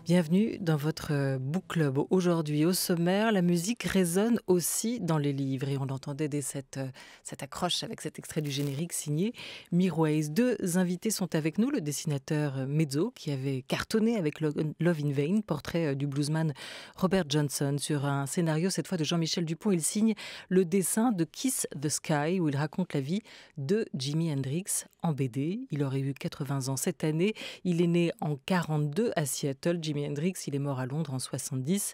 Bienvenue dans votre book club. Aujourd'hui, au sommaire, la musique résonne aussi dans les livres. Et on l'entendait dès cette accroche avec cet extrait du générique signé Mirwais. Deux invités sont avec nous. Le dessinateur Mezzo, qui avait cartonné avec Love in Vain, portrait du bluesman Robert Johnson. Sur un scénario, cette fois de Jean-Michel Dupont, il signe le dessin de Kiss the Sky, où il raconte la vie de Jimi Hendrix en BD. Il aurait eu 80 ans cette année. Il est né en 42 à Seattle. Jimi Hendrix, il est mort à Londres en 70.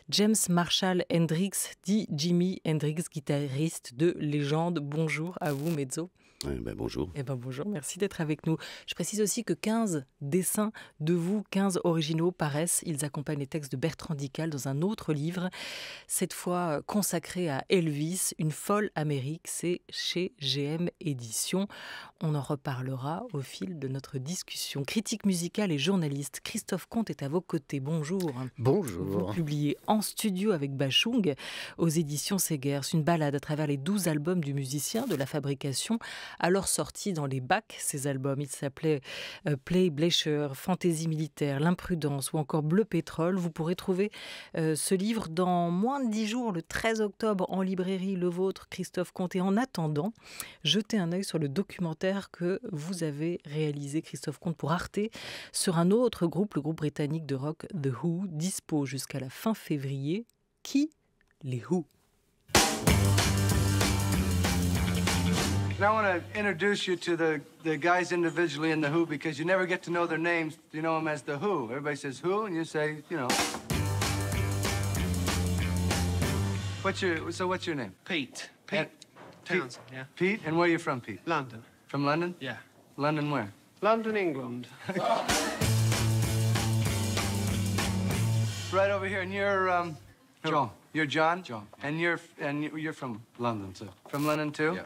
James Marshall Hendrix, dit Jimi Hendrix, guitariste de légende. Bonjour à vous, Mezzo. Bonjour. Bonjour, merci d'être avec nous. Je précise aussi que 15 dessins de vous, 15 originaux paraissent. Ils accompagnent les textes de Bertrand Dical dans un autre livre, cette fois consacré à Elvis, une folle Amérique. C'est chez GM Éditions. On en reparlera au fil de notre discussion. Critique musicale et journaliste, Christophe Comte est à vos côtés. Bonjour. Bonjour. Vous publiez En studio avec Bachung aux éditions Segers, une balade à travers les 12 albums du musicien, de la fabrication alors sortis dans les bacs. Ces albums, ils s'appelaient Play Bleacher, Fantaisie militaire, L'imprudence ou encore Bleu pétrole. Vous pourrez trouver ce livre dans moins de 10 jours, le 13 octobre, en librairie. Le vôtre, Christophe Comte. Et en attendant, jetez un œil sur le documentaire que vous avez réalisé, Christophe Comte, pour Arte, sur un autre groupe, le groupe britannique de rock The Who, dispo jusqu'à la fin février. Qui? Les Who. And I want to introduce you to the guys individually in The Who, because you never get to know their names. You know them as The Who. Everybody says Who, and you say, you know. What's your name? Pete. Pete Townsend, yeah. Pete, and where are you from, Pete? London. From London? Yeah. London where? London, England. Right over here, and you're, John. You're John? John. And you're from London, too. From London, too? Yeah.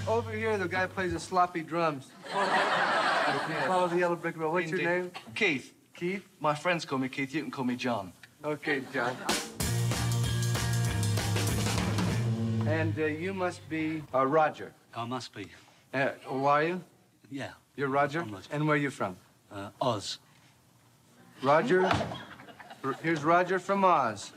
Over here, the guy plays the sloppy drums. Follow the yellow brick road. What's your name? Keith. Keith? My friends call me Keith. You can call me John. Okay, John. And you must be Roger. I must be. Who are you? Yeah. You're Roger? I'm Roger. And where are you from? Oz. Roger? Here's Roger from Oz.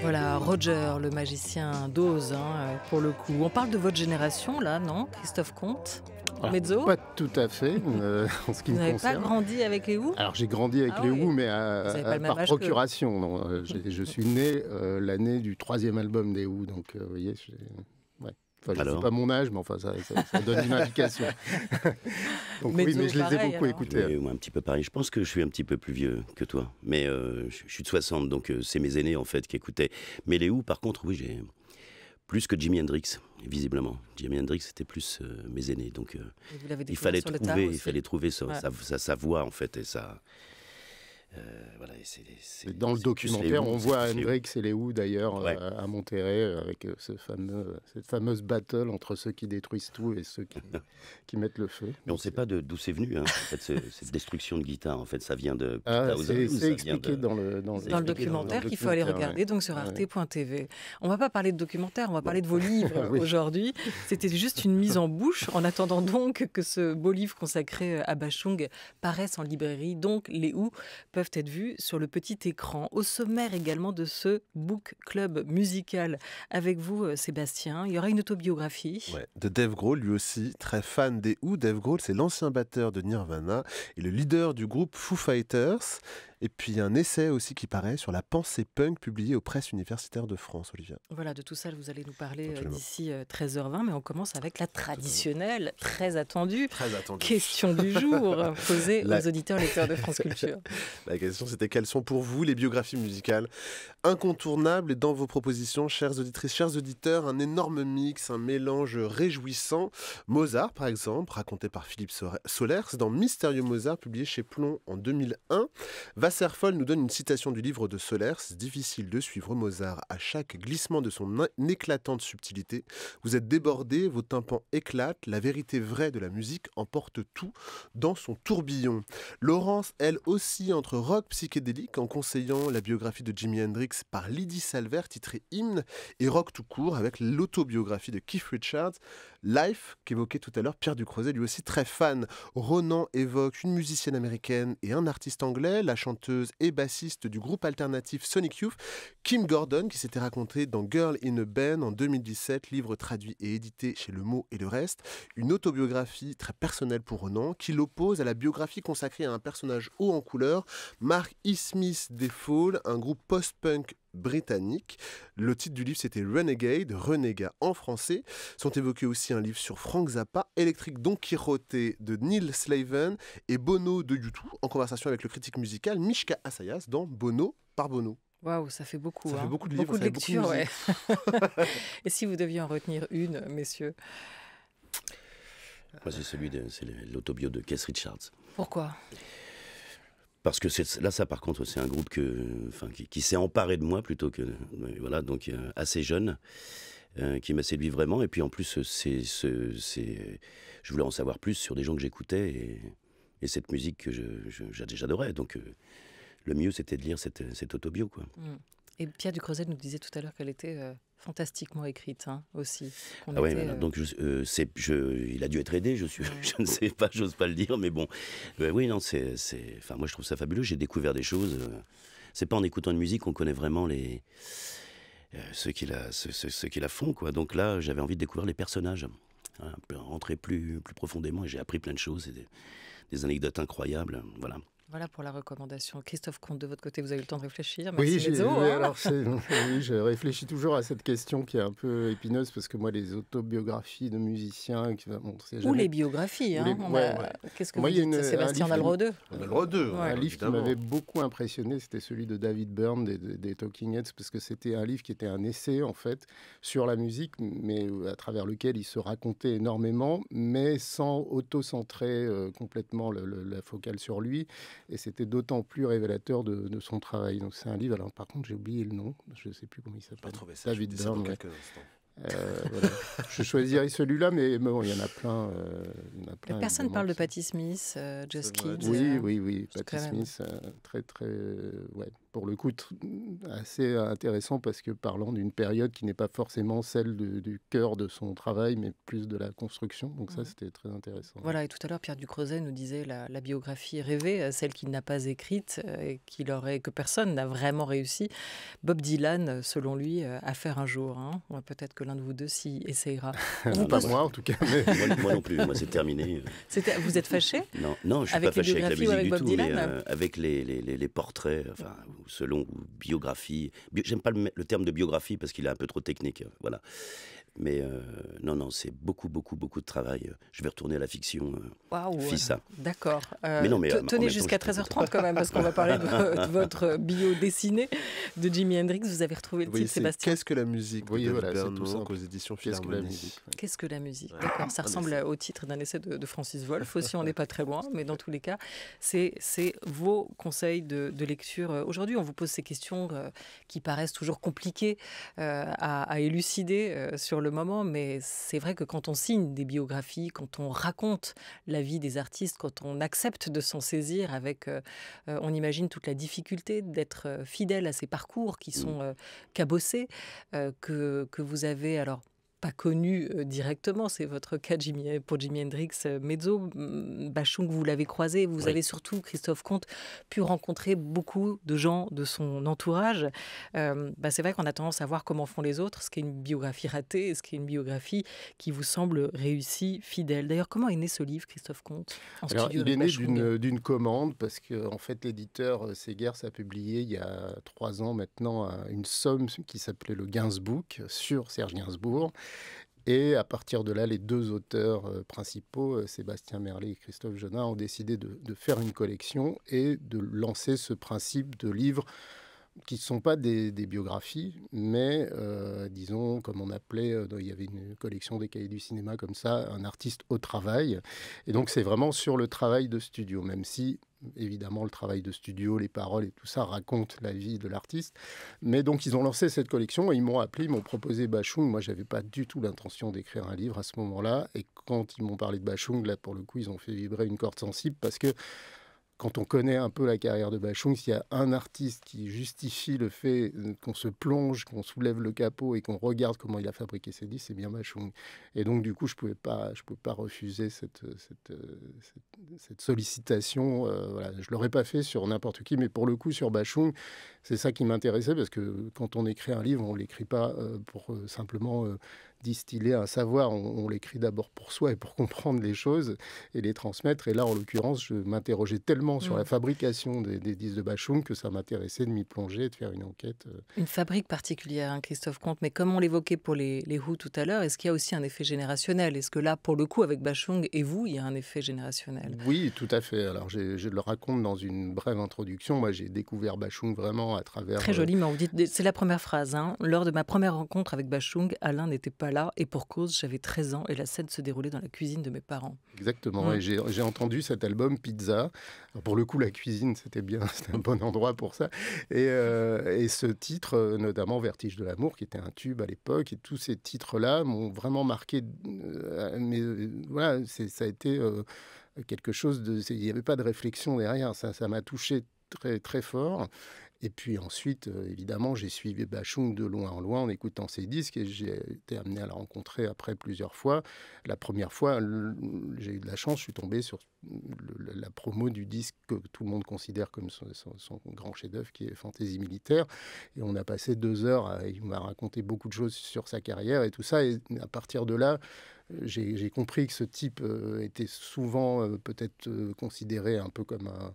Voilà, Roger, le magicien d'Oz, pour le coup. On parle de votre génération, là, non, Christophe Comte? Alors, Mezzo? pas tout à fait, en ce qui Vous me n'avez pas concerne. grandi avec les Who? Alors j'ai grandi avec Ah les oui. Who, mais Vous avez pas le même par âge procuration. Non, je suis né l'année du 3e album des Who, donc vous voyez, ouais. Enfin, je ne sais pas mon âge, mais enfin ça donne une indication. Donc Mezzo, oui, mais je les ai pareil, beaucoup alors. écoutés. Oui, moi, un petit peu pareil. Je pense que je suis un petit peu plus vieux que toi. Mais je suis de 60, donc c'est mes aînés, en fait, qui écoutaient. Mais les Who, par contre, oui, j'ai plus que Jimi Hendrix, visiblement. Jimi Hendrix, c'était plus mes aînés. Donc Vous l'avez il découvert sur le tard aussi. fallait trouver Ouais. sa voix, en fait, et ça... voilà, Et dans le c'est plus documentaire, les Who, on c'est voit plus les Who. Hendrix et les Who d'ailleurs Ouais. à Monterrey avec cette fameuse battle entre ceux qui détruisent tout et ceux qui mettent le feu. Mais on ne sait pas d'où c'est venu, en fait, cette destruction de guitare. En fait, ça vient de... C'est ça vient expliqué de- dans le Dans le expliqué documentaire dans le qu'il faut aller documentaire, regarder, donc sur arte.tv. On ne va pas parler de documentaire, on va parler de vos livres Oui. aujourd'hui. C'était juste une mise en bouche, en attendant donc que ce beau livre consacré à Bachung paraisse en librairie. Donc les Who peuvent être vus sur le petit écran. Au sommaire également de ce book club musical avec vous, Sébastien, il y aura une autobiographie. Ouais, de Dave Grohl, lui aussi très fan des Who. Dave Grohl, c'est l'ancien batteur de Nirvana et le leader du groupe Foo Fighters. Et puis un essai aussi qui paraît sur la pensée punk publié aux presses universitaires de France, Olivia. Voilà, de tout ça, vous allez nous parler Absolument. d'ici 13h20, mais on commence avec la traditionnelle, très attendue, Très attendu. question du jour posée La- aux auditeurs lecteurs de France Culture. La question, c'était quelles sont pour vous les biographies musicales incontournables? Et dans vos propositions, chères auditrices, chers auditeurs, un énorme mix, un mélange réjouissant. Mozart, par exemple, raconté par Philippe Solers dans Mystérieux Mozart, publié chez Plomb en 2001, va Wasserfall nous donne une citation du livre de Solers. « Difficile de suivre Mozart à chaque glissement de son éclatante subtilité. Vous êtes débordés, vos tympans éclatent, la vérité vraie de la musique emporte tout dans son tourbillon. » Laurence, elle aussi, entre rock psychédélique en conseillant la biographie de Jimi Hendrix par Lydie Salver, titrée Hymne, et rock tout court avec l'autobiographie de Keith Richards, Life, qu'évoquait tout à l'heure Pierre Ducrozet, lui aussi très fan. Ronan évoque une musicienne américaine et un artiste anglais, la chanteuse et bassiste du groupe alternatif Sonic Youth, Kim Gordon, qui s'était racontée dans Girl in a Band en 2017, livre traduit et édité chez Le Mot et le Reste, une autobiographie très personnelle pour Ronan, qui l'oppose à la biographie consacrée à un personnage haut en couleur, Mark E. Smith des Fall, un groupe post-punk britannique. Le titre du livre, c'était Renegade, Renégat en français. Sont évoqués aussi un livre sur Frank Zappa, Electric Don Quixote de Neil Slaven et Bono de U2, en conversation avec le critique musical Mishka Assayas dans Bono par Bono. Waouh, ça fait beaucoup. Ça fait beaucoup de livres, beaucoup de lectures, ouais. Et si vous deviez en retenir une, messieurs? Moi, c'est l'autobio de Keith Richards. Pourquoi? Parce que là, ça, par contre, c'est un groupe qui s'est emparé de moi plutôt que... Voilà, donc assez jeune, qui m'a séduit vraiment. Et puis en plus, je voulais en savoir plus sur des gens que j'écoutais et cette musique que j'adorais. Donc le mieux, c'était de lire cette autobio, quoi. Et Pierre Ducrozet nous disait tout à l'heure qu'elle était fantastiquement écrite, hein, aussi. Ah ouais, voilà. Donc il a dû être aidé, je ne sais pas, j'ose pas le dire, mais bon. Oui, non, enfin, moi je trouve ça fabuleux, j'ai découvert des choses. C'est pas en écoutant une musique qu'on connaît vraiment ceux qui la font, quoi. Donc là, j'avais envie de découvrir les personnages, hein, rentrer plus profondément, et j'ai appris plein de choses, et des anecdotes incroyables, voilà. Voilà pour la recommandation. Christophe Comte, de votre côté, vous avez eu le temps de réfléchir? Oui, je réfléchis toujours à cette question qui est un peu épineuse, parce que moi, les autobiographies de musiciens... Ou les biographies. Qu'est-ce que vous dites, Sébastien Nalro 2? Un livre qui m'avait beaucoup impressionné, c'était celui de David Byrne des Talking Heads, parce que c'était un livre qui était un essai, en fait, sur la musique, mais à travers lequel il se racontait énormément, mais sans auto-centrer complètement la focale sur lui. Et c'était d'autant plus révélateur de son travail. Donc c'est un livre, alors par contre j'ai oublié le nom, je ne sais plus comment il s'appelle. David Byrne, quelques instants. Voilà. Je choisirais celui-là, mais bon, il y en a plein. Personne ne parle de Patti Smith, Just Kids. Oui, Patti Smith, très, pour le coup, assez intéressant, parce que parlant d'une période qui n'est pas forcément celle du cœur de son travail, mais plus de la construction. Donc ça, c'était très intéressant. Voilà, et tout à l'heure, Pierre Ducrozet nous disait la biographie rêvée, celle qu'il n'a pas écrite, et que personne n'a vraiment réussi. Bob Dylan, selon lui, à faire un jour. Hein. Peut-être que l'un de vous deux s'y essayera. Pas moi, en tout cas. Mais... moi non plus, moi c'est terminé. Vous êtes fâché? Non, je ne suis pas fâché avec la musique du tout, mais avec les portraits, enfin, selon biographie. J'aime pas le terme de biographie parce qu'il est un peu trop technique, voilà. Mais non, c'est beaucoup de travail. Je vais retourner à la fiction. Fissa. D'accord. Mais tenez jusqu'à 13h30 quand même, parce qu'on va parler de votre bio dessinée de Jimi Hendrix. Vous avez retrouvé le titre, Sébastien. Qu'est-ce que la musique? Oui, voilà, c'est tout ça. Aux éditions Philharmonie. Qu'est-ce que la musique? D'accord, ça ressemble au titre d'un essai de Francis Wolff aussi, on n'est pas très loin, mais dans tous les cas, c'est vos conseils de lecture. Aujourd'hui, on vous pose ces questions qui paraissent toujours compliquées à élucider sur le moment, mais c'est vrai que quand on signe des biographies, quand on raconte la vie des artistes, quand on accepte de s'en saisir avec, on imagine toute la difficulté d'être fidèle à ces parcours qui sont cabossés, que vous avez alors pas connu directement, c'est votre cas pour Jimi Hendrix, mezzo. Bachung, vous l'avez croisé, vous avez surtout, Christophe Comte, pu rencontrer beaucoup de gens de son entourage. C'est vrai qu'on a tendance à voir comment font les autres, ce qui est une biographie ratée et ce qui est une biographie qui vous semble réussie, fidèle. D'ailleurs, comment est né ce livre, Christophe Comte? Il est né d'une commande, parce que en fait, l'éditeur Segers a publié il y a 3 ans maintenant une somme qui s'appelait le Gainsbook sur Serge Gainsbourg. Et à partir de là, les 2 auteurs principaux, Sébastien Merlet et Christophe Jonin, ont décidé de faire une collection et de lancer ce principe de livres qui ne sont pas des biographies, mais disons, comme on appelait, il y avait une collection des cahiers du cinéma comme ça, un artiste au travail. Et donc c'est vraiment sur le travail de studio, même si évidemment, le travail de studio, les paroles et tout ça raconte la vie de l'artiste. Mais donc, ils ont lancé cette collection et ils m'ont appelé, ils m'ont proposé Bashung. Moi, j'avais pas du tout l'intention d'écrire un livre à ce moment-là. Et quand ils m'ont parlé de Bashung, là, pour le coup, ils ont fait vibrer une corde sensible parce que quand on connaît un peu la carrière de Bashung, s'il y a un artiste qui justifie le fait qu'on se plonge, qu'on soulève le capot et qu'on regarde comment il a fabriqué ses disques, c'est bien Bashung. Et donc, du coup, je pouvais pas refuser cette sollicitation. Voilà. Je ne l'aurais pas fait sur n'importe qui, mais pour le coup, sur Bashung, c'est ça qui m'intéressait, parce que quand on écrit un livre, on ne l'écrit pas pour simplement distiller un savoir. On l'écrit d'abord pour soi et pour comprendre les choses et les transmettre. Et là, en l'occurrence, je m'interrogeais tellement sur la fabrication des disques de Bashung que ça m'intéressait de m'y plonger et de faire une enquête. Une fabrique particulière, hein, Christophe Comte. Mais comme on l'évoquait pour les Who tout à l'heure, est-ce qu'il y a aussi un effet générationnel? Est-ce que là, pour le coup, avec Bashung et vous, il y a un effet générationnel? Oui, tout à fait. Alors, je le raconte dans une brève introduction. Moi, j'ai découvert Bashung vraiment à travers... Très joliment. Vous dites, c'est la première phrase. Hein. Lors de ma première rencontre avec Bashung, Alain n'était pas là. Et pour cause, j'avais 13 ans et la scène se déroulait dans la cuisine de mes parents. Exactement. Et j'ai entendu cet album Pizza. Alors, pour le coup, la cuisine, c'était un bon endroit pour ça. Et ce titre, notamment Vertige de l'amour, qui était un tube à l'époque, et tous ces titres-là m'ont vraiment marqué. Mais voilà, ça a été quelque chose de... Il n'y avait pas de réflexion derrière. Ça m'a touché très, très fort. Et puis ensuite, évidemment, j'ai suivi Bashung de loin en loin en écoutant ses disques, et j'ai été amené à la rencontrer après plusieurs fois. La première fois, j'ai eu de la chance, je suis tombé sur la promo du disque que tout le monde considère comme son grand chef-d'œuvre, qui est Fantaisie militaire. Et on a passé 2 heures, il m'a raconté beaucoup de choses sur sa carrière et tout ça. Et à partir de là, j'ai compris que ce type était souvent peut-être considéré un peu comme un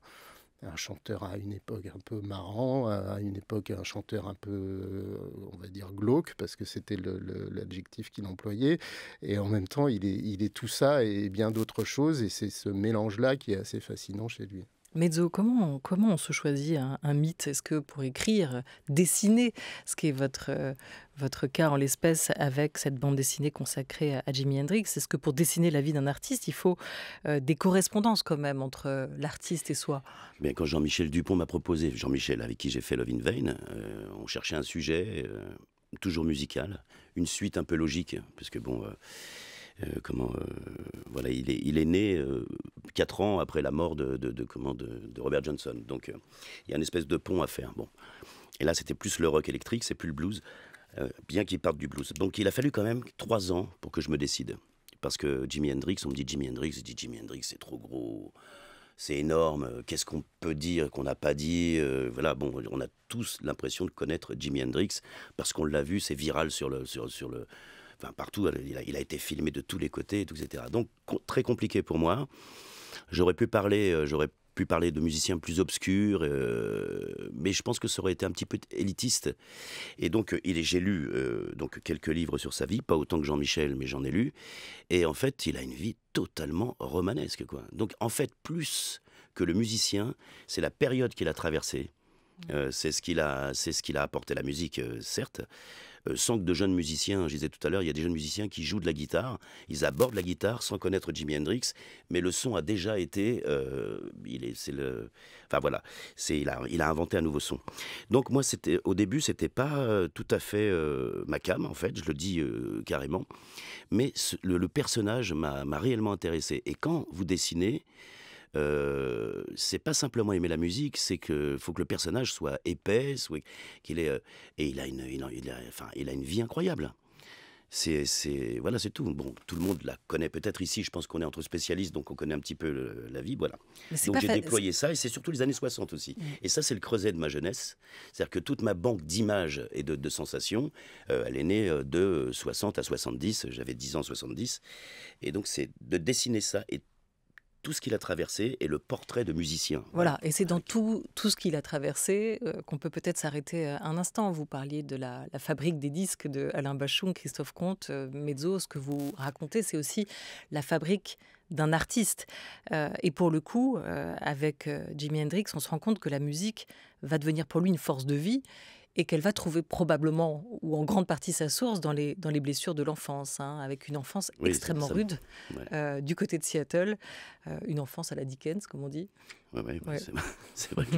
chanteur à une époque un peu marrant, à une époque un chanteur un peu, on va dire, glauque, parce que c'était l'adjectif qu'il employait. Et en même temps, il est tout ça et bien d'autres choses. Et c'est ce mélange-là qui est assez fascinant chez lui. Mezzo, comment on se choisit un mythe? Est-ce que pour écrire, dessiner, ce qui est votre cas en l'espèce avec cette bande dessinée consacrée à Jimi Hendrix, est-ce que pour dessiner la vie d'un artiste, il faut des correspondances quand même entre l'artiste et soi? Bien, quand Jean-Michel Dupont m'a proposé, Jean-Michel avec qui j'ai fait Love in Vain, on cherchait un sujet toujours musical, une suite un peu logique, parce que bon... voilà, il est né 4 ans après la mort de Robert Johnson. Donc, il y a une espèce de pont à faire. Bon. Et là, c'était plus le rock électrique, c'est plus le blues, bien qu'il parte du blues. Donc, il a fallu quand même 3 ans pour que je me décide. Parce que Jimi Hendrix, on me dit Jimi Hendrix, je dis Jimi Hendrix, c'est trop gros, c'est énorme, qu'est-ce qu'on peut dire qu'on n'a pas dit voilà, bon, on a tous l'impression de connaître Jimi Hendrix, parce qu'on l'a vu, c'est viral sur le... Enfin, partout, il a été filmé de tous les côtés, etc. Donc, très compliqué pour moi. J'aurais pu parler de musiciens plus obscurs, mais je pense que ça aurait été un petit peu élitiste. Et donc, j'ai lu donc quelques livres sur sa vie, pas autant que Jean-Michel, mais j'en ai lu. Et en fait, il a une vie totalement romanesque, quoi. Donc, en fait, plus que le musicien, c'est la période qu'il a traversée. C'est ce qu'il a apporté à la musique, certes. Sans que de jeunes musiciens, je disais tout à l'heure, il y a des jeunes musiciens qui jouent de la guitare, ils abordent la guitare sans connaître Jimi Hendrix, mais le son a déjà été, enfin voilà, il a inventé un nouveau son. Donc moi, au début, c'était pas tout à fait ma came, en fait, je le dis carrément, mais le personnage m'a réellement intéressé. Et quand vous dessinez, c'est pas simplement aimer la musique, c'est que faut que le personnage soit épais, qu'il ait, et il a une vie incroyable. Voilà, c'est tout. Bon, tout le monde la connaît peut-être ici. Je pense qu'on est entre spécialistes, donc on connaît un petit peu la vie, voilà. Donc j'ai déployé ça, et c'est surtout les années 60 aussi. Et ça, c'est le creuset de ma jeunesse. C'est-à-dire que toute ma banque d'images et de sensations, elle est née de 60 à 70. J'avais 10 ans, 70. Et donc c'est de dessiner ça et tout ce qu'il a traversé et le portrait de musicien. Voilà, et c'est dans tout ce qu'il a traversé qu'on peut peut-être s'arrêter un instant. Vous parliez de la fabrique des disques de Alain Bashung, Christophe Comte, Mezzo. Ce que vous racontez, c'est aussi la fabrique d'un artiste. Et pour le coup, avec Jimi Hendrix, on se rend compte que la musique va devenir pour lui une force de vie. et qu'elle va trouver probablement, ou en grande partie, sa source dans les blessures de l'enfance, hein, avec une enfance extrêmement rude du côté de Seattle, une enfance à la Dickens, comme on dit. Ouais. C'est vrai que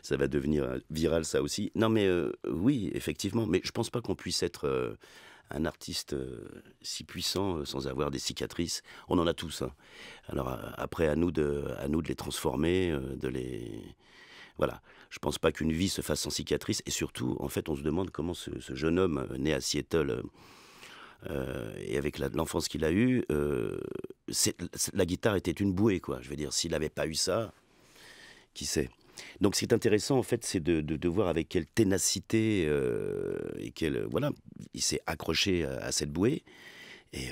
ça va devenir viral, ça aussi. Non, mais oui, effectivement, mais je pense pas qu'on puisse être un artiste si puissant sans avoir des cicatrices. On en a tous, hein. Alors après, à nous de les transformer, de les... Voilà, je pense pas qu'une vie se fasse sans cicatrices. Et surtout, en fait, on se demande comment ce jeune homme né à Seattle et avec l'enfance qu'il a eue, la guitare était une bouée, quoi. Je veux dire, s'il n'avait pas eu ça, qui sait. Donc, ce qui est intéressant, en fait, c'est de voir avec quelle ténacité et voilà, il s'est accroché à cette bouée. Et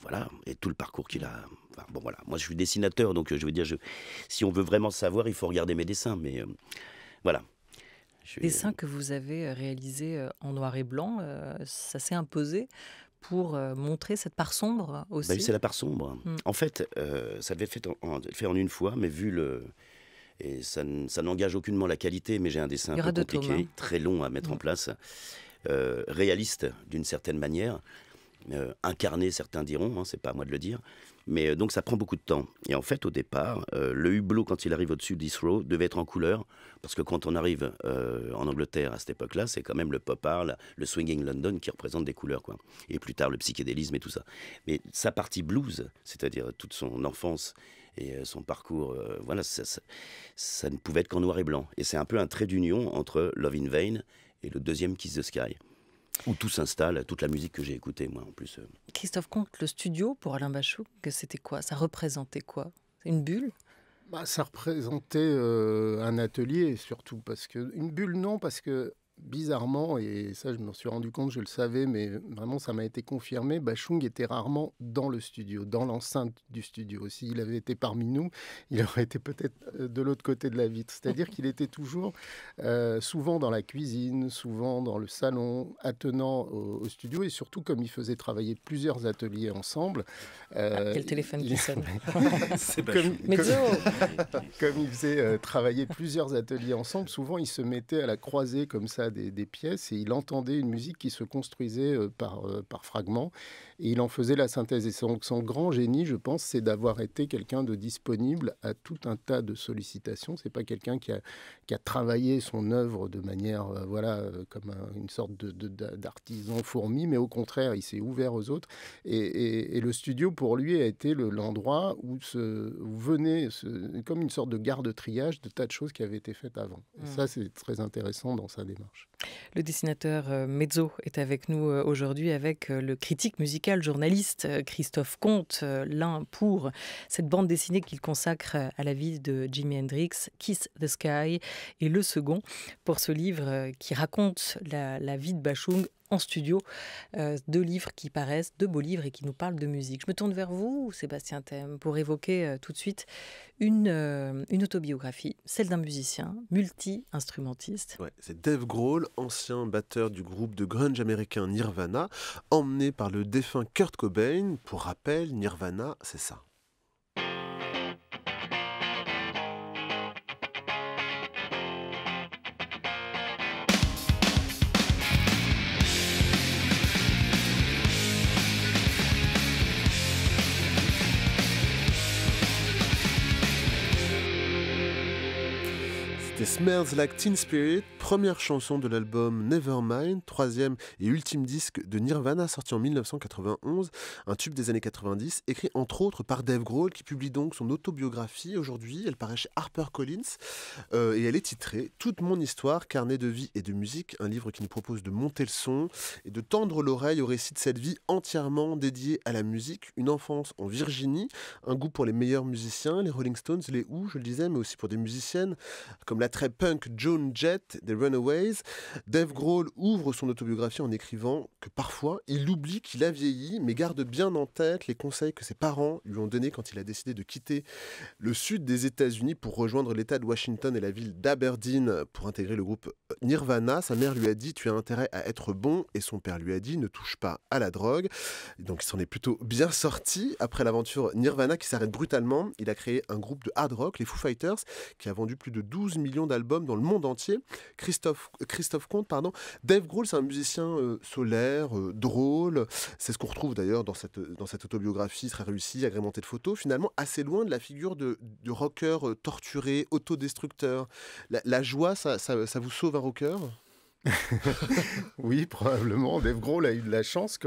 voilà, et tout le parcours qu'il a. Enfin, bon, voilà. Moi, je suis dessinateur, donc je veux dire, si on veut vraiment savoir, il faut regarder mes dessins. Mais voilà. Dessins que vous avez réalisés en noir et blanc, ça s'est imposé pour montrer cette part sombre aussi. Ben, c'est la part sombre. En fait, ça devait être fait en une fois, mais et ça n'engage aucunement la qualité, mais j'ai un dessin un peu compliqué, très long à mettre en place, réaliste d'une certaine manière, incarné, certains diront, hein, c'est pas à moi de le dire, mais donc ça prend beaucoup de temps. Et en fait, au départ, le hublot, quand il arrive au-dessus d'Heathrow, devait être en couleur, parce que quand on arrive en Angleterre à cette époque-là, c'est quand même le pop art, le swinging London qui représente des couleurs, quoi. Et plus tard, le psychédélisme et tout ça. Mais sa partie blues, c'est-à-dire toute son enfance et son parcours, voilà, ça ne pouvait être qu'en noir et blanc. Et c'est un peu un trait d'union entre Love in Vain et le deuxième Kiss the Sky, où tout s'installe, toute la musique que j'ai écoutée, moi, en plus. Christophe Comte, le studio, pour Alain Bachung, c'était quoi? Ça représentait quoi? Une bulle? Ça représentait un atelier, surtout. Une bulle, non, parce que bizarrement, et ça je m'en suis rendu compte, je le savais, mais vraiment ça m'a été confirmé, Bachung était rarement dans le studio, dans l'enceinte du studio. S'il avait été parmi nous, il aurait été peut-être de l'autre côté de la vitre. C'est-à-dire qu'il était toujours, souvent dans la cuisine, souvent dans le salon, attenant au studio, et surtout comme il faisait travailler plusieurs ateliers ensemble. Quel téléphone qui sonne. C'est comme il faisait travailler plusieurs ateliers ensemble, souvent il se mettait à la croisée comme ça des pièces, et il entendait une musique qui se construisait par fragments, et il en faisait la synthèse. Et son grand génie, je pense, c'est d'avoir été quelqu'un de disponible à tout un tas de sollicitations. C'est pas quelqu'un qui a travaillé son œuvre de manière comme une sorte d'artisan fourmi, mais au contraire, il s'est ouvert aux autres, et le studio pour lui a été l'endroit où venait comme une sorte de garde-triage de tas de choses qui avaient été faites avant. Et ça, c'est très intéressant dans sa démarche. Le dessinateur mezzo est avec nous aujourd'hui avec le critique musical journaliste Christophe Comte, l'un pour cette bande dessinée qu'il consacre à la vie de Jimi Hendrix, Kiss the Sky, et le second pour ce livre qui raconte la vie de Bachung en studio, deux livres qui paraissent, deux beaux livres et qui nous parlent de musique. Je me tourne vers vous, Sébastien Thème, pour évoquer tout de suite une autobiographie, celle d'un musicien multi-instrumentiste. Ouais, c'est Dave Grohl, ancien batteur du groupe de grunge américain Nirvana, emmené par le défunt Kurt Cobain. Pour rappel, Nirvana, c'est ça. Smells Like Teen Spirit, première chanson de l'album Nevermind, troisième et ultime disque de Nirvana sorti en 1991, un tube des années 90, écrit entre autres par Dave Grohl qui publie donc son autobiographie aujourd'hui, elle paraît chez HarperCollins et elle est titrée Toute mon histoire, carnet de vie et de musique, un livre qui nous propose de monter le son et de tendre l'oreille au récit de cette vie entièrement dédiée à la musique, une enfance en Virginie, un goût pour les meilleurs musiciens, les Rolling Stones, les Who, je le disais, mais aussi pour des musiciennes comme la très punk Joan Jett des Runaways. Dave Grohl ouvre son autobiographie en écrivant que parfois il oublie qu'il a vieilli, mais garde bien en tête les conseils que ses parents lui ont donnés quand il a décidé de quitter le sud des États-Unis pour rejoindre l'État de Washington et la ville d'Aberdeen pour intégrer le groupe Nirvana. Sa mère lui a dit « Tu as intérêt à être bon » et son père lui a dit « Ne touche pas à la drogue ». Donc il s'en est plutôt bien sorti. Après l'aventure Nirvana qui s'arrête brutalement, il a créé un groupe de hard rock, les Foo Fighters, qui a vendu plus de 12 millions d'albums dans le monde entier. Christophe Comte, pardon. Dave Grohl, c'est un musicien solaire, drôle. C'est ce qu'on retrouve d'ailleurs dans cette autobiographie très réussie, agrémentée de photos, finalement assez loin de la figure du rocker torturé, autodestructeur. La joie, ça vous sauve un rocker ? Oui, probablement. Dave Grohl a eu de la chance,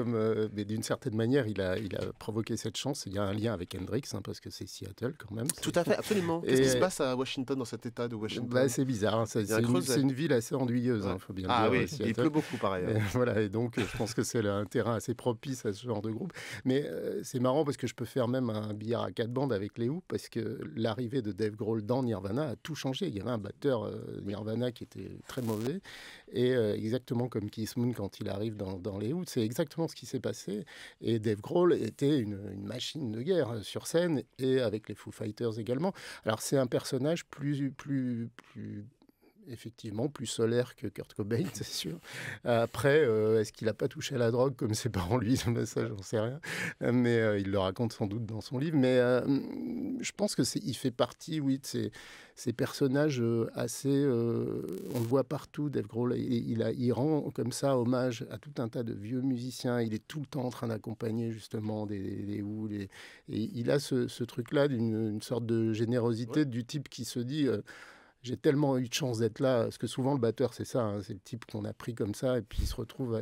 mais d'une certaine manière, il a provoqué cette chance. Il y a un lien avec Hendrix, parce que c'est Seattle quand même. Tout à fait, absolument. Qu'est-ce qui se passe à Washington, dans cet état de Washington ? C'est bizarre. Hein, c'est une ville assez ennuyeuse, faut bien le dire. Oui, Seattle. il pleut beaucoup par ailleurs. Voilà, et donc je pense que c'est un terrain assez propice à ce genre de groupe. Mais c'est marrant parce que je peux faire même un billard à 4 bandes avec les Who, parce que l'arrivée de Dave Grohl dans Nirvana a tout changé. Il y avait un batteur Nirvana qui était très mauvais, et exactement comme Keith Moon quand il arrive dans les Who, c'est exactement ce qui s'est passé. Et Dave Grohl était une machine de guerre sur scène, et avec les Foo Fighters également. Alors c'est un personnage plus effectivement plus solaire que Kurt Cobain, c'est sûr. Après, est-ce qu'il n'a pas touché à la drogue comme ses parents lui ? Ça, j'en sais rien. Mais il le raconte sans doute dans son livre. Mais je pense qu'il fait partie, oui, de ces personnages assez... on le voit partout, Dave Grohl. Il rend comme ça hommage à tout un tas de vieux musiciens. Il est tout le temps en train d'accompagner justement des Who. Et il a ce truc-là d'une sorte de générosité du type qui se dit... j'ai tellement eu de chance d'être là, parce que souvent le batteur c'est ça, hein, c'est le type qu'on a pris comme ça et puis il se retrouve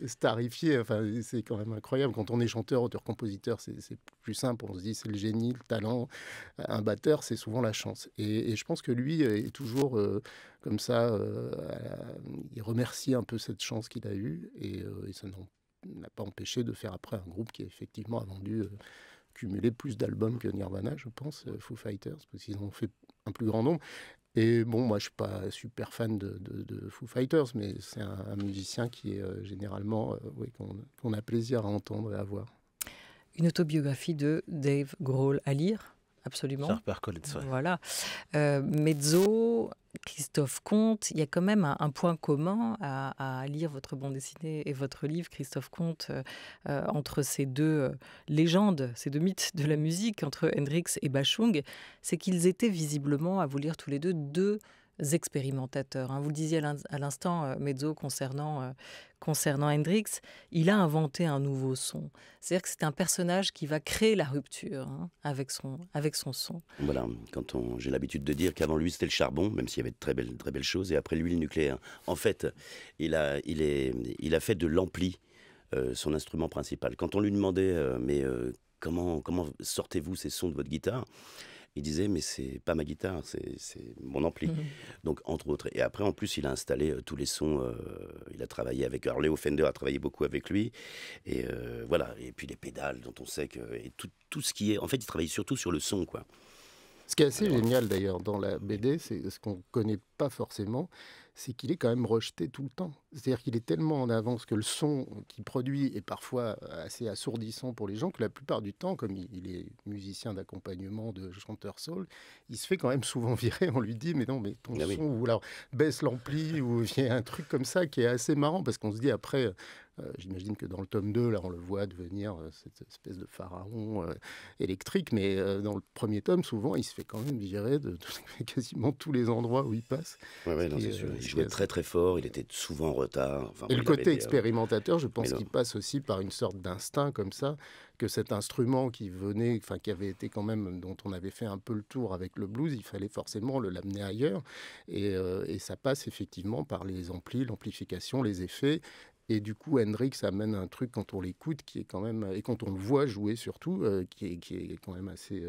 starifié. Enfin, c'est quand même incroyable. Quand on est chanteur, auteur-compositeur, c'est plus simple. On se dit c'est le génie, le talent. Un batteur, c'est souvent la chance. Et je pense que lui est toujours comme ça. Il remercie un peu cette chance qu'il a eue, et ça n'a pas empêché de faire après un groupe qui effectivement a vendu... cumulé plus d'albums que Nirvana, je pense, Foo Fighters, parce qu'ils ont fait un plus grand nombre. Et bon, moi, je suis pas super fan de Foo Fighters, mais c'est un musicien qui est généralement, qu'on a plaisir à entendre et à voir. Une autobiographie de Dave Grohl à lire, absolument. HarperCollins, ouais. Voilà. Mezzo, Christophe Comte, il y a quand même un point commun à lire votre bande dessinée et votre livre, Christophe Comte, entre ces deux légendes, ces deux mythes de la musique, entre Hendrix et Bashung, c'est qu'ils étaient visiblement, à vous lire tous les deux expérimentateurs. Hein. Vous le disiez à l'instant, Mezzo, concernant Hendrix, il a inventé un nouveau son. C'est-à-dire que c'est un personnage qui va créer la rupture, hein, avec son son. Voilà, j'ai l'habitude de dire qu'avant lui c'était le charbon, même s'il y avait de très belles choses, et après lui le nucléaire. En fait, il a fait de l'ampli son instrument principal. Quand on lui demandait comment sortez-vous ces sons de votre guitare, il disait mais c'est pas ma guitare, c'est mon ampli. Donc entre autres, et après en plus il a installé tous les sons, il a travaillé avec Léo Fender, a travaillé beaucoup avec lui, et voilà, et puis les pédales dont on sait que, et tout ce qui est, en fait il travaille surtout sur le son, quoi. Ce qui est assez génial d'ailleurs dans la BD, c'est ce qu'on ne connaît pas forcément, c'est qu'il est quand même rejeté tout le temps. C'est-à-dire qu'il est tellement en avance que le son qu'il produit est parfois assez assourdissant pour les gens, que la plupart du temps, comme il est musicien d'accompagnement de chanteur soul, il se fait quand même souvent virer. On lui dit mais non, mais ton son, ou alors baisse l'ampli, ou il y a un truc comme ça qui est assez marrant, parce qu'on se dit après... j'imagine que dans le tome 2, là, on le voit devenir cette espèce de pharaon électrique, mais dans le premier tome, souvent, il se fait quand même virer de quasiment tous les endroits où il passe. Ouais, non, c'est sûr. Il jouait très très fort, il était souvent en retard. Enfin, et le côté expérimentateur, je pense qu'il passe aussi par une sorte d'instinct comme ça, que cet instrument qui avait été quand même, dont on avait fait un peu le tour avec le blues, il fallait forcément l'amener ailleurs. Et ça passe effectivement par les amplis, l'amplification, les effets. Et du coup, Hendrix amène un truc quand on l'écoute qui est quand même, et quand on le voit jouer surtout, qui est quand même assez...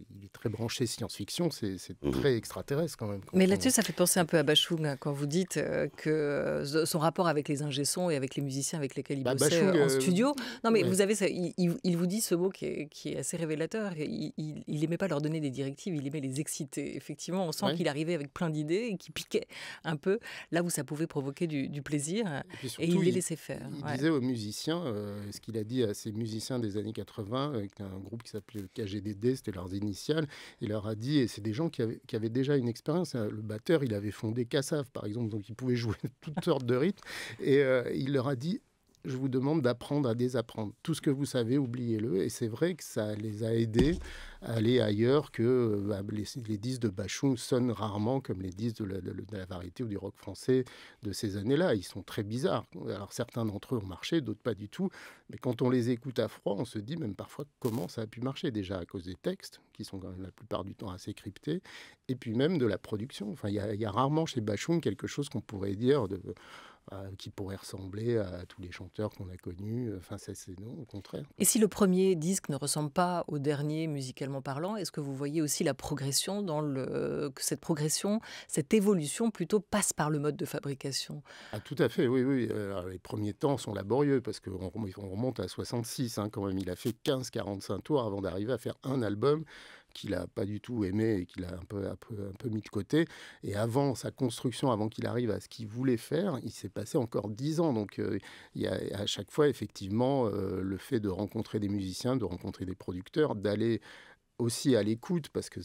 il est très branché science-fiction, c'est très extraterrestre quand même. Mais là-dessus, ça fait penser un peu à Bashung, hein, quand vous dites que son rapport avec les ingé-sons et avec les musiciens avec lesquels il bossait Bashung, en studio. Non, mais vous avez ça, il vous dit ce mot qui est assez révélateur. Il n'aimait pas leur donner des directives, il aimait les exciter. Effectivement, on sent qu'il arrivait avec plein d'idées et qu'il piquait un peu là où ça pouvait provoquer du plaisir. Et il les laissait faire. Il disait aux musiciens, ce qu'il a dit à ces musiciens des années 80, avec un groupe qui s'appelait le KGDD, c'était leurs initiales, il leur a dit, et c'est des gens qui avaient déjà une expérience, le batteur, il avait fondé Kassav, par exemple, donc il pouvait jouer toutes sortes de rythmes, et il leur a dit, je vous demande d'apprendre à désapprendre. Tout ce que vous savez, oubliez-le. Et c'est vrai que ça les a aidés aller ailleurs que les disques de Bashung sonnent rarement comme les disques de la variété ou du rock français de ces années-là. Ils sont très bizarres. Alors certains d'entre eux ont marché, d'autres pas du tout. Mais quand on les écoute à froid, on se dit même parfois comment ça a pu marcher. Déjà à cause des textes, qui sont quand même la plupart du temps assez cryptés, et puis même de la production. Enfin, il y a rarement chez Bashung quelque chose qu'on pourrait dire qui pourrait ressembler à tous les chanteurs qu'on a connus. Enfin, c'est non, au contraire. Et si le premier disque ne ressemble pas au dernier musicalement parlant, est-ce que vous voyez aussi la progression que cette progression, cette évolution plutôt passe par le mode de fabrication? Ah, tout à fait, oui, oui. Alors, les premiers temps sont laborieux parce qu'on remonte à 66 quand même. Il a fait 15-45 tours avant d'arriver à faire un album qu'il n'a pas du tout aimé et qu'il a un peu mis de côté. Et avant sa construction, avant qu'il arrive à ce qu'il voulait faire, il s'est passé encore 10 ans. Donc il y a à chaque fois, effectivement, le fait de rencontrer des musiciens, de rencontrer des producteurs, d'aller aussi à l'écoute, parce que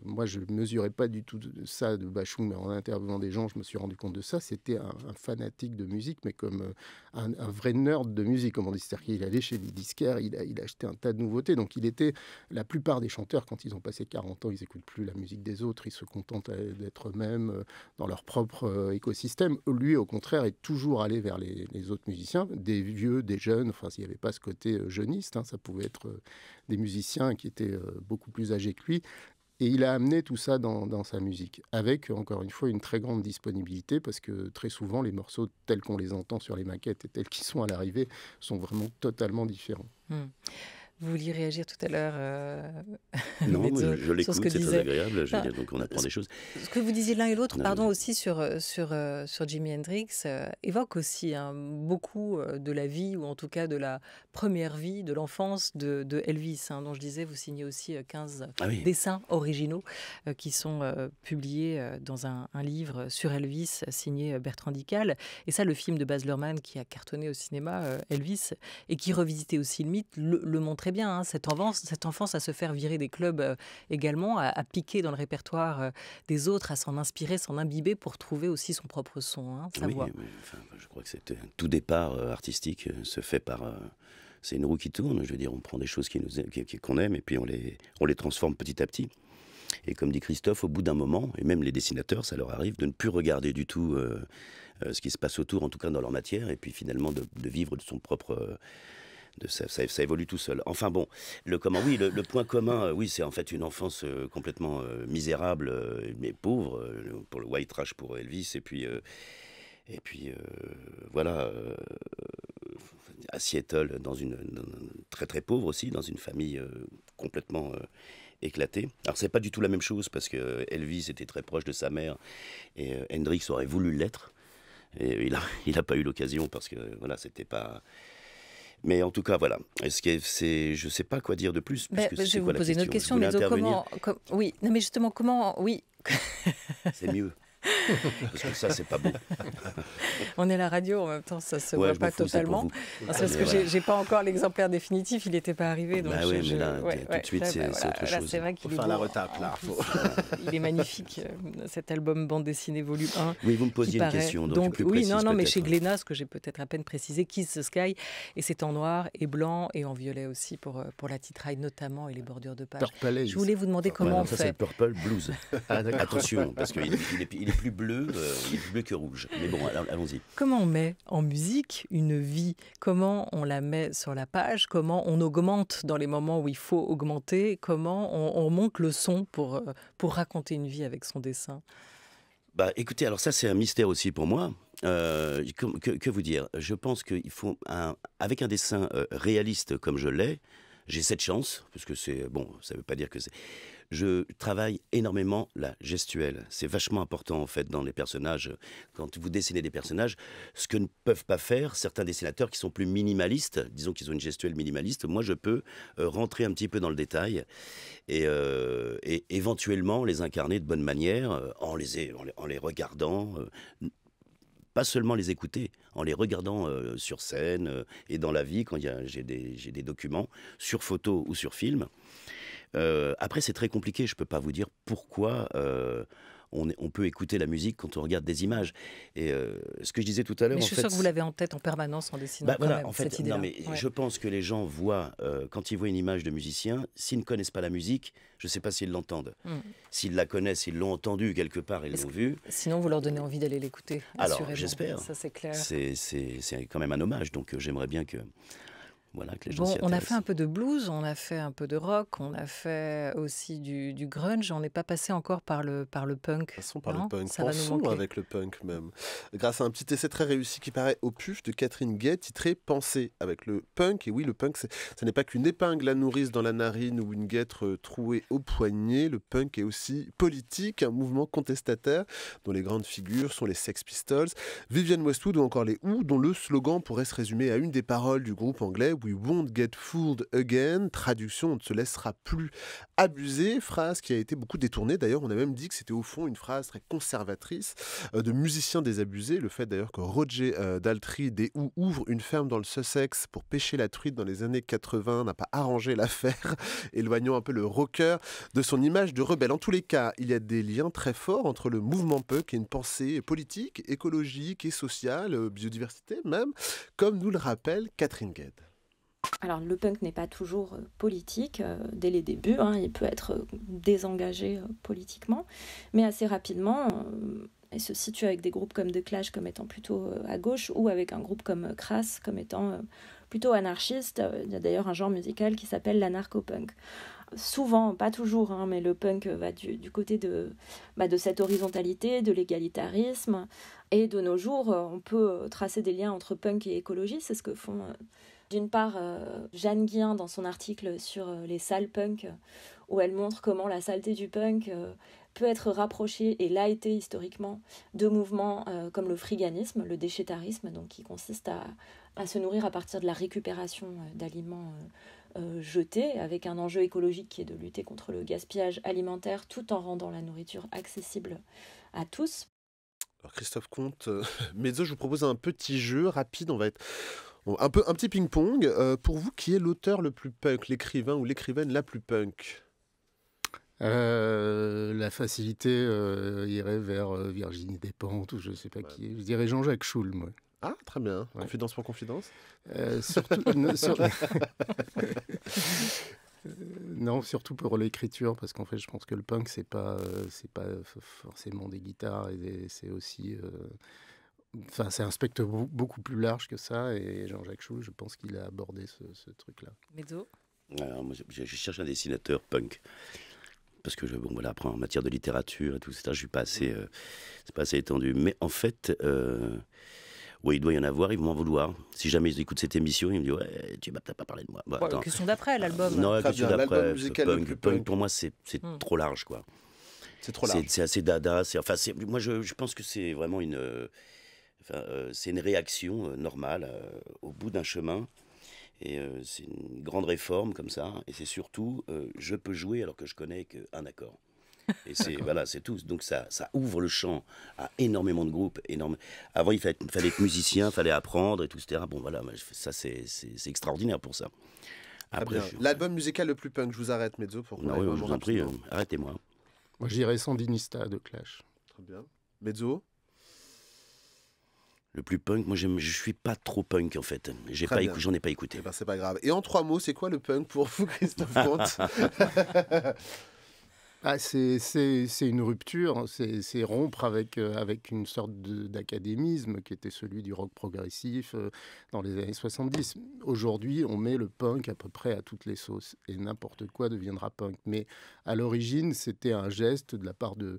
moi je ne mesurais pas du tout ça de Bashung, mais en interviewant des gens, je me suis rendu compte de ça. C'était un fanatique de musique, mais comme un vrai nerd de musique, comme on dit. C'est-à-dire qu'il allait chez les disquaires, il achetait un tas de nouveautés. Donc il était, la plupart des chanteurs, quand ils ont passé 40 ans, ils n'écoutent plus la musique des autres, ils se contentent d'être eux-mêmes dans leur propre écosystème. Lui, au contraire, est toujours allé vers les autres musiciens, des vieux, des jeunes. Enfin, s'il n'y avait pas ce côté jeuniste, ça pouvait être des musiciens qui étaient beaucoup plus âgés que lui. Et il a amené tout ça dans sa musique, avec, encore une fois, une très grande disponibilité, parce que très souvent, les morceaux tels qu'on les entend sur les maquettes et tels qu'ils sont à l'arrivée sont vraiment totalement différents. Vous vouliez réagir tout à l'heure Non, moi, je l'écoute, c'est très agréable. Enfin, donc on apprend des choses. Ce que vous disiez l'un et l'autre, pardon, aussi sur Jimi Hendrix, évoque aussi beaucoup de la vie, ou en tout cas de la première vie, de l'enfance de Elvis, dont je disais, vous signez aussi 15 dessins originaux qui sont publiés dans un livre sur Elvis, signé Bertrand Dical. Et ça, le film de Baz Luhrmann, qui a cartonné au cinéma, Elvis, et qui revisitait aussi le mythe, le montrait bien, cette enfance à se faire virer des clubs également, à piquer dans le répertoire des autres, à s'en inspirer, s'en imbiber pour trouver aussi son propre son, sa voix. Oui, je crois que c'est tout départ artistique se fait par... c'est une roue qui tourne, je veux dire, on prend des choses qu'on aime et puis on les transforme petit à petit. Et comme dit Christophe, au bout d'un moment, et même les dessinateurs, ça leur arrive de ne plus regarder du tout ce qui se passe autour, en tout cas dans leur matière, et puis finalement de vivre de son propre... Ça évolue tout seul. Enfin bon, le point commun, c'est en fait une enfance complètement misérable, mais pauvre, pour le white trash pour Elvis, et puis voilà, à Seattle, très très pauvre aussi, dans une famille complètement éclatée. Alors c'est pas du tout la même chose, parce que Elvis était très proche de sa mère, et Hendrix aurait voulu l'être, et il a pas eu l'occasion, parce que voilà, c'était pas... Mais en tout cas, voilà. Je ne sais pas quoi dire de plus. Je vais vous poser une autre question. Mais oui, non, mais justement, comment... Oui. C'est mieux. Parce que ça, c'est pas beau. On est à la radio, en même temps, ça se voit pas totalement. C'est parce que j'ai pas encore l'exemplaire définitif, il n'était pas arrivé. Donc mais là, tout de suite, c'est autre chose. C'est vrai qu'il faut faire la retape, là. Il est magnifique, cet album bande dessinée volume 1. Oui, vous me posiez une question. Donc oui, non, mais chez Glénat, ce que j'ai peut-être à peine précisé, Kiss the Sky, et c'est en noir et blanc et en violet aussi pour la titraille notamment et les bordures de page. Je voulais vous demander comment on fait. Ça, c'est Purple Blues. Attention, parce qu'il est plus bleu, il est plus bleu que rouge. Mais bon, allons-y. Comment on met en musique une vie? Comment on la met sur la page? Comment on augmente dans les moments où il faut augmenter? Comment on monte le son pour raconter une vie avec son dessin? Écoutez, alors ça c'est un mystère aussi pour moi. Que vous dire? Je pense qu'il faut, avec un dessin réaliste comme je l'ai, j'ai cette chance, parce que c'est... Bon, ça ne veut pas dire que c'est... Je travaille énormément la gestuelle. C'est vachement important, en fait, dans les personnages. Quand vous dessinez des personnages, ce que ne peuvent pas faire certains dessinateurs qui sont plus minimalistes, disons qu'ils ont une gestuelle minimaliste, moi, je peux rentrer un petit peu dans le détail et éventuellement les incarner de bonne manière en les regardant... pas seulement les écouter, en les regardant sur scène et dans la vie, quand j'ai des documents, sur photo ou sur film. Après, c'est très compliqué, je ne peux pas vous dire pourquoi on peut écouter la musique quand on regarde des images. Et ce que je disais tout à l'heure, Mais en je suis fait, sûre que vous l'avez en tête en permanence en dessinant bah, quand voilà, même, en fait, cette idée-là. non, mais Ouais. je pense que les gens voient, quand ils voient une image de musicien, s'ils ne connaissent pas la musique, je ne sais pas s'ils l'entendent. Mm. S'ils la connaissent, ils l'ont entendue quelque part, ils Est-ce l'ont que- vue. Sinon, vous leur donnez envie d'aller l'écouter, Alors, assurément. j'espère. Ça, c'est clair. C'est quand même un hommage, donc j'aimerais bien que, voilà, que les gens s'y Bon, on a intéressent. fait un peu de blues, on a fait un peu de rock, on a fait aussi du grunge. On n'est pas passé encore par le punk. Passons par Non, le punk. ça va nous Pensons manquer. avec le punk même. Grâce à un petit essai très réussi qui paraît au PUF de Catherine Gay, titré Penser avec le punk. Et oui, le punk, ça n'est pas qu'une épingle à nourrice dans la narine ou une guêtre trouée au poignet. Le punk est aussi politique, un mouvement contestataire dont les grandes figures sont les Sex Pistols, Vivienne Westwood ou encore les Who, dont le slogan pourrait se résumer à une des paroles du groupe anglais We won't get fooled again. Traduction, on ne se laissera plus abuser. Phrase qui a été beaucoup détournée. D'ailleurs, on a même dit que c'était au fond une phrase très conservatrice de musiciens désabusés. Le fait d'ailleurs que Roger Daltrey des Who ouvre une ferme dans le Sussex pour pêcher la truite dans les années 80 n'a pas arrangé l'affaire, éloignant un peu le rocker de son image de rebelle. En tous les cas, il y a des liens très forts entre le mouvement punk et une pensée politique, écologique et sociale, biodiversité même, comme nous le rappelle Catherine Gued. Alors le punk n'est pas toujours politique dès les débuts, hein, il peut être désengagé politiquement, mais assez rapidement, il se situe avec des groupes comme The Clash comme étant plutôt à gauche, ou avec un groupe comme Crass comme étant plutôt anarchiste. Il y a d'ailleurs un genre musical qui s'appelle l'anarcho-punk. Souvent, pas toujours, hein, mais le punk va du côté de cette horizontalité, de l'égalitarisme. Et de nos jours, on peut tracer des liens entre punk et écologie. C'est ce que font d'une part Jeanne Guillain dans son article sur les salles punk, où elle montre comment la saleté du punk peut être rapprochée, et l'a été historiquement, de mouvements comme le friganisme, le déchétarisme, donc qui consiste à se nourrir à partir de la récupération d'aliments jetés, avec un enjeu écologique qui est de lutter contre le gaspillage alimentaire tout en rendant la nourriture accessible à tous. Alors Christophe Comte, Mezzo, je vous propose un petit jeu rapide, on va être un petit ping-pong. Pour vous, qui est l'auteur le plus punk, l'écrivain ou l'écrivaine la plus punk? La facilité irait vers Virginie Despentes ou je ne sais pas qui. Je dirais Jean-Jacques Schul, moi. Ah, très bien. Ouais. Confidence pour confidence. Non, surtout pour l'écriture, parce qu'en fait, je pense que le punk, c'est pas forcément des guitares, et c'est aussi. Enfin, c'est un spectre beaucoup plus large que ça, et Jean-Jacques Schul, je pense qu'il a abordé ce truc-là. Mezzo. Alors, moi, je cherche un dessinateur punk. Parce que, bon, voilà, après, en matière de littérature et tout, etc., je suis pas assez, c'est pas assez étendu. Mais en fait, ouais, il doit y en avoir, ils vont m'en vouloir. Si jamais ils écoutent cette émission, ils me disent ouais, tu m'as peut-être pas parlé de moi. Bon, Ouais, attends. question d'après, l'album. Non, la Très question bien, d'après, l'album musical le plus punk. pour moi, c'est trop large, quoi. C'est trop large. C'est assez dada. Moi, je pense que c'est vraiment c'est une réaction normale au bout d'un chemin. Et c'est une grande réforme comme ça. Et c'est surtout, je peux jouer alors que je connais qu'un accord. Et voilà, c'est tout. Donc ça ouvre le champ à énormément de groupes. Avant, il fallait être musicien, il fallait apprendre et tout, etc. Bon, voilà, ça c'est extraordinaire pour ça. Après, L'album musical le plus punk, je vous arrête, Mezzo, pour qu'on non, aille oui, je vraiment vous en prie, rapidement. arrêtez-moi. Moi, je dirais Sandinista de Clash. Très bien. Mezzo. Le plus punk, moi je suis pas trop punk en fait. Très bien. J'en ai pas écouté. Eh ben, c'est pas grave. Et en 3 mots, c'est quoi le punk pour vous, Christophe Comte? Ah, c'est une rupture, c'est rompre avec une sorte d'académisme qui était celui du rock progressif dans les années 70. Aujourd'hui, on met le punk à peu près à toutes les sauces et n'importe quoi deviendra punk. Mais à l'origine, c'était un geste de la part d'une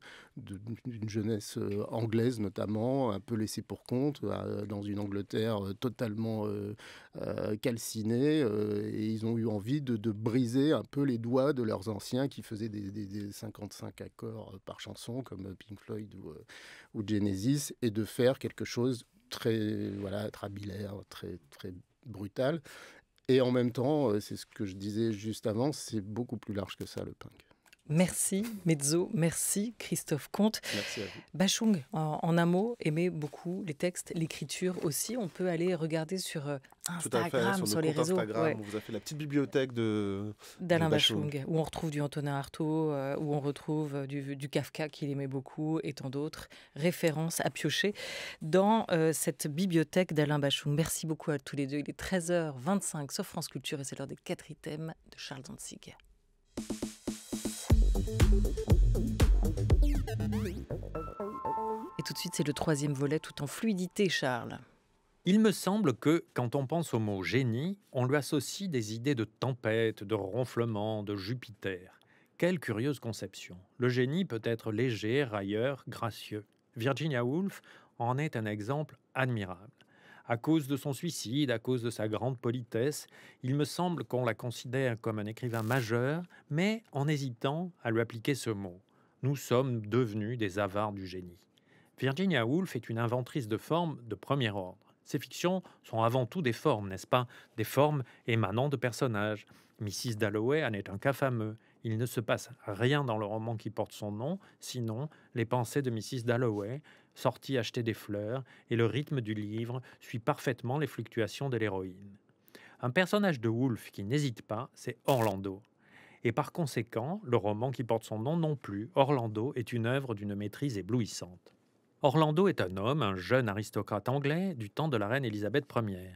jeunesse anglaise notamment, un peu laissée pour compte, dans une Angleterre totalement calcinée. Et ils ont eu envie de briser un peu les doigts de leurs anciens qui faisaient des 55 accords par chanson comme Pink Floyd ou Genesis, et de faire quelque chose très trabilaire, très très brutal. Et en même temps, c'est ce que je disais juste avant, c'est beaucoup plus large que ça, le punk. Merci Mezzo, merci Christophe Comte. Merci à vous. Bashung, en un mot, aimait beaucoup les textes, l'écriture aussi. On peut aller regarder sur Tout à fait, Instagram, sur nos les comptes réseaux. Instagram, Ouais. on vous a fait la petite bibliothèque D'Alain de Bashung. Bashung, où on retrouve du Antonin Artaud, où on retrouve du Kafka qu'il aimait beaucoup et tant d'autres références à piocher dans cette bibliothèque d'Alain Bashung. Merci beaucoup à tous les deux. Il est 13h25 sur France Culture et c'est l'heure des 4 items de Charles Dantzig. Et tout de suite, c'est le troisième volet tout en fluidité, Charles. Il me semble que, quand on pense au mot génie, on lui associe des idées de tempête, de ronflement, de Jupiter. Quelle curieuse conception. Le génie peut être léger, railleur, gracieux. Virginia Woolf en est un exemple admirable. À cause de son suicide, à cause de sa grande politesse, il me semble qu'on la considère comme un écrivain majeur, mais en hésitant à lui appliquer ce mot. Nous sommes devenus des avares du génie. Virginia Woolf est une inventrice de formes de premier ordre. Ses fictions sont avant tout des formes, n'est-ce pas? Des formes émanant de personnages. Mrs. Dalloway en est un cas fameux. Il ne se passe rien dans le roman qui porte son nom, sinon les pensées de Mrs. Dalloway, sortie acheter des fleurs, et le rythme du livre suit parfaitement les fluctuations de l'héroïne. Un personnage de Woolf qui n'hésite pas, c'est Orlando. Et par conséquent, le roman qui porte son nom non plus, Orlando, est une œuvre d'une maîtrise éblouissante. Orlando est un homme, un jeune aristocrate anglais du temps de la reine Élisabeth Ier.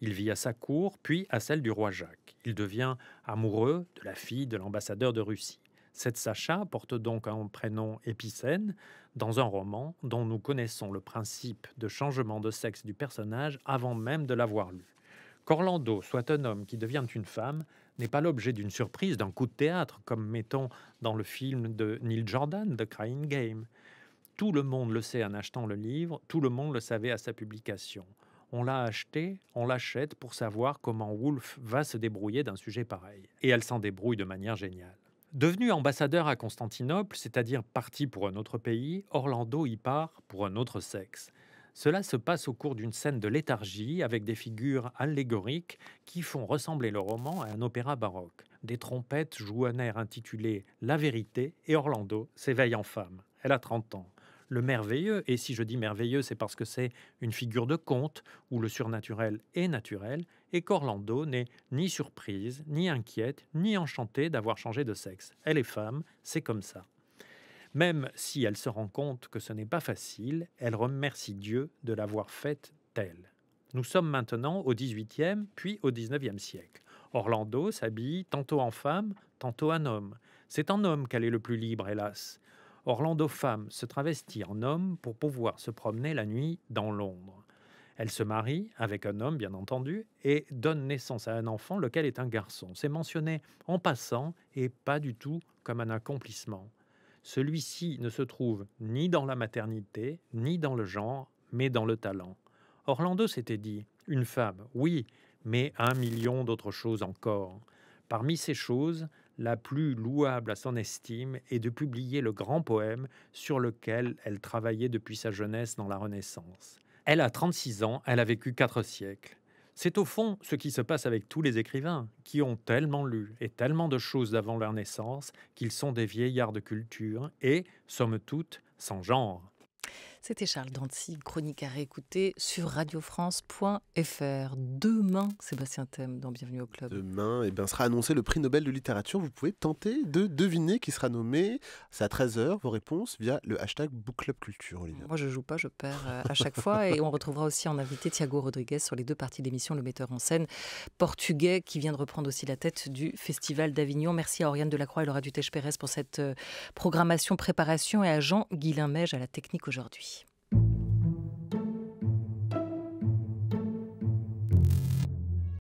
Il vit à sa cour, puis à celle du roi Jacques. Il devient amoureux de la fille de l'ambassadeur de Russie. Cette Sacha porte donc un prénom épicène dans un roman dont nous connaissons le principe de changement de sexe du personnage avant même de l'avoir lu. Qu'Orlando soit un homme qui devient une femme n'est pas l'objet d'une surprise, d'un coup de théâtre, comme mettons dans le film de Neil Jordan, The Crying Game. Tout le monde le sait en achetant le livre, tout le monde le savait à sa publication. On l'a acheté, on l'achète pour savoir comment Woolf va se débrouiller d'un sujet pareil. Et elle s'en débrouille de manière géniale. Devenu ambassadeur à Constantinople, c'est-à-dire parti pour un autre pays, Orlando y part pour un autre sexe. Cela se passe au cours d'une scène de léthargie avec des figures allégoriques qui font ressembler le roman à un opéra baroque. Des trompettes jouent un air intitulé « La vérité » et Orlando s'éveille en femme. Elle a 30 ans. Le merveilleux, et si je dis merveilleux, c'est parce que c'est une figure de conte où le surnaturel est naturel, et qu'Orlando n'est ni surprise, ni inquiète, ni enchantée d'avoir changé de sexe. Elle est femme, c'est comme ça. Même si elle se rend compte que ce n'est pas facile, elle remercie Dieu de l'avoir faite telle. Nous sommes maintenant au XVIIIe, puis au XIXe siècle. Orlando s'habille tantôt en femme, tantôt en homme. C'est en homme qu'elle est le plus libre, hélas. Orlando femme se travestit en homme pour pouvoir se promener la nuit dans Londres. Elle se marie avec un homme, bien entendu, et donne naissance à un enfant, lequel est un garçon. C'est mentionné en passant et pas du tout comme un accomplissement. Celui-ci ne se trouve ni dans la maternité, ni dans le genre, mais dans le talent. Orlando s'était dit, une femme, oui, mais 1 million d'autres choses encore. Parmi ces choses, la plus louable à son estime est de publier le grand poème sur lequel elle travaillait depuis sa jeunesse dans la Renaissance. Elle a 36 ans, elle a vécu 4 siècles. C'est au fond ce qui se passe avec tous les écrivains, qui ont tellement lu et tellement de choses d'avant leur naissance qu'ils sont des vieillards de culture et, somme toute, sans genre. C'était Charles Dantzig, chronique à réécouter sur radiofrance.fr. Demain, Sébastien Thème dans Bienvenue au Club. Demain, sera annoncé le prix Nobel de littérature. Vous pouvez tenter de deviner qui sera nommé. C'est à 13h, vos réponses via le hashtag BookClubCulture, Olivia. Moi, je joue pas, je perds à chaque fois. Et on retrouvera aussi en invité Thiago Rodriguez sur les 2 parties de l'émission, le metteur en scène portugais qui vient de reprendre aussi la tête du Festival d'Avignon. Merci à Oriane Delacroix et Laura Dutèche-Pérez pour cette programmation, préparation et à Jean-Guilain Meige à la technique aujourd'hui.